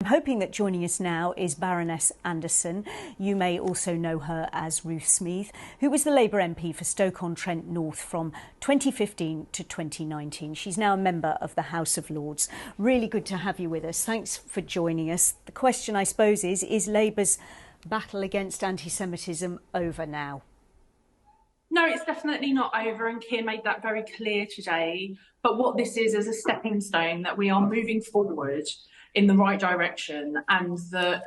hoping that joining us now is Baroness Anderson. You may also know her as Ruth Smeeth, who was the Labour MP for Stoke-on-Trent North from 2015 to 2019. She's now a member of the House of Lords. Really good to have you with us. Thanks for joining us. The question, I suppose, is Labour's battle against anti-Semitism over now? No, it's definitely not over, and Keir made that very clear today. But what this is a stepping stone, that we are moving forward in the right direction, and that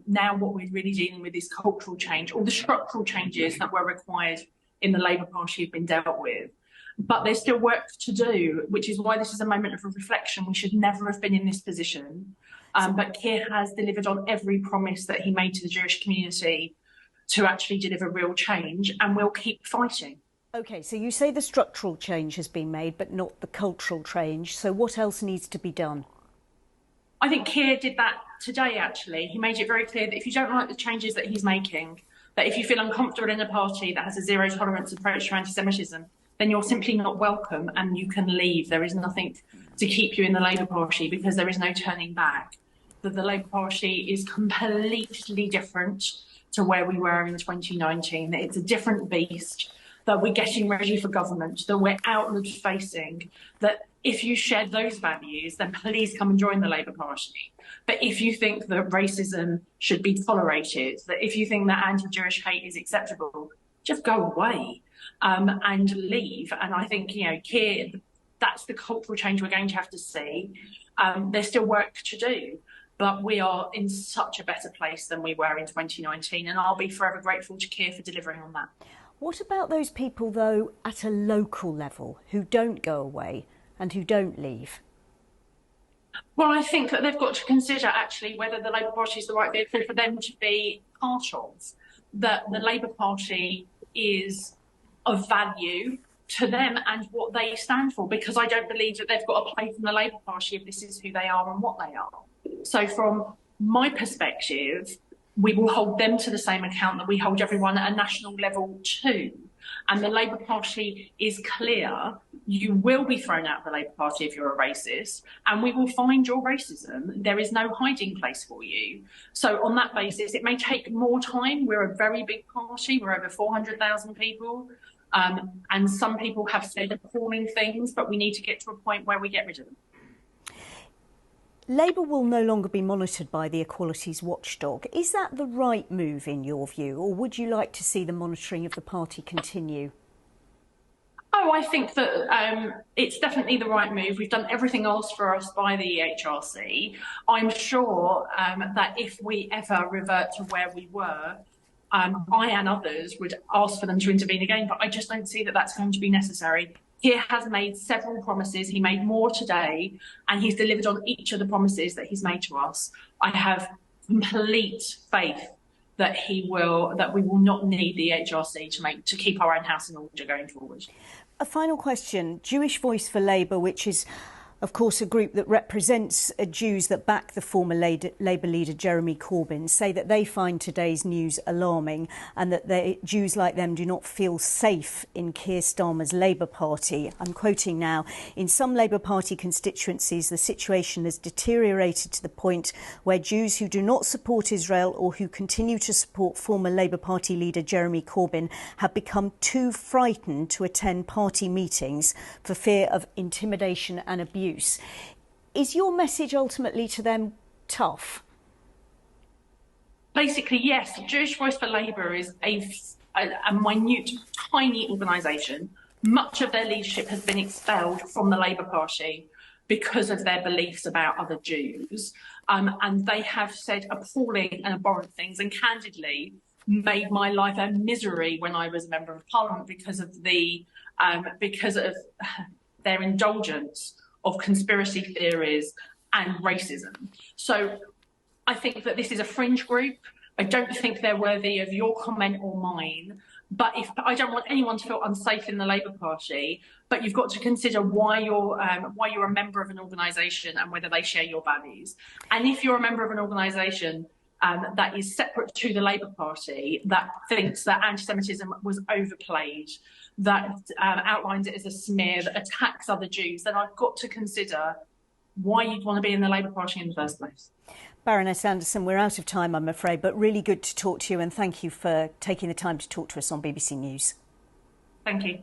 now what we're really dealing with is cultural change. All the structural changes that were required in the Labour Party have been dealt with. But there's still work to do, which is why this is a moment of reflection. We should never have been in this position. But Keir has delivered on every promise that he made to the Jewish community to actually deliver real change, and we'll keep fighting. OK, so you say the structural change has been made, but not the cultural change. So what else needs to be done? I think Keir did that today, actually. He made it very clear that if you don't like the changes that he's making, that if you feel uncomfortable in a party that has a zero tolerance approach to anti-Semitism, then you're simply not welcome and you can leave. There is nothing to keep you in the Labour Party because there is no turning back. That the Labour Party is completely different to where we were in 2019, that it's a different beast, that we're getting ready for government, that we're outward facing, that if you share those values, then please come and join the Labour Party. But if you think that racism should be tolerated, that if you think that anti-Jewish hate is acceptable, just go away and leave. And I think, Keir, that's the cultural change we're going to have to see. There's still work to do. But we are in such a better place than we were in 2019, and I'll be forever grateful to Keir for delivering on that. What about those people, though, at a local level who don't go away and who don't leave? Well, I think that they've got to consider actually whether the Labour Party is the right vehicle for them to be part of. That the Labour Party is of value to them and what they stand for, because I don't believe that they've got a place in the Labour Party if this is who they are and what they are. So from my perspective, we will hold them to the same account that we hold everyone at a national level too. And the Labour Party is clear, you will be thrown out of the Labour Party if you're a racist, and we will find your racism. There is no hiding place for you. So on that basis, it may take more time. We're a very big party. We're over 400,000 people. And some people have said appalling things, but we need to get to a point where we get rid of them. Labour will no longer be monitored by the Equalities Watchdog. Is that the right move in your view, or would you like to see the monitoring of the party continue? Oh, I think that it's definitely the right move. We've done everything else for us by the EHRC. I'm sure that if we ever revert to where we were, I and others would ask for them to intervene again, but I just don't see that that's going to be necessary. He has made several promises. He made more today, and he's delivered on each of the promises that he's made to us. I have complete faith that we will not need the HRC to keep our own house in order going forward. A final question. Jewish Voice for Labour, which is, of course, a group that represents Jews that back the former Labour leader Jeremy Corbyn, say that they find today's news alarming and that Jews like them do not feel safe in Keir Starmer's Labour Party. I'm quoting now, "In some Labour Party constituencies, the situation has deteriorated to the point where Jews who do not support Israel or who continue to support former Labour Party leader Jeremy Corbyn have become too frightened to attend party meetings for fear of intimidation and abuse." Is your message ultimately to them tough? Basically, yes. Jewish Voice for Labour is a minute, tiny organisation. Much of their leadership has been expelled from the Labour Party because of their beliefs about other Jews. And they have said appalling and abhorrent things, and candidly made my life a misery when I was a Member of Parliament because of their indulgence of conspiracy theories and racism. So I think that this is a fringe group. I don't think they're worthy of your comment or mine. But I don't want anyone to feel unsafe in the Labour Party, but you've got to consider why you're a member of an organisation and whether they share your values. And if you're a member of an organisation that is separate to the Labour Party, that thinks that anti-Semitism was overplayed, that outlines it as a smear, that attacks other Jews, then I've got to consider why you'd want to be in the Labour Party in the first place. Baroness Anderson, we're out of time, I'm afraid, but really good to talk to you, and thank you for taking the time to talk to us on BBC News. Thank you.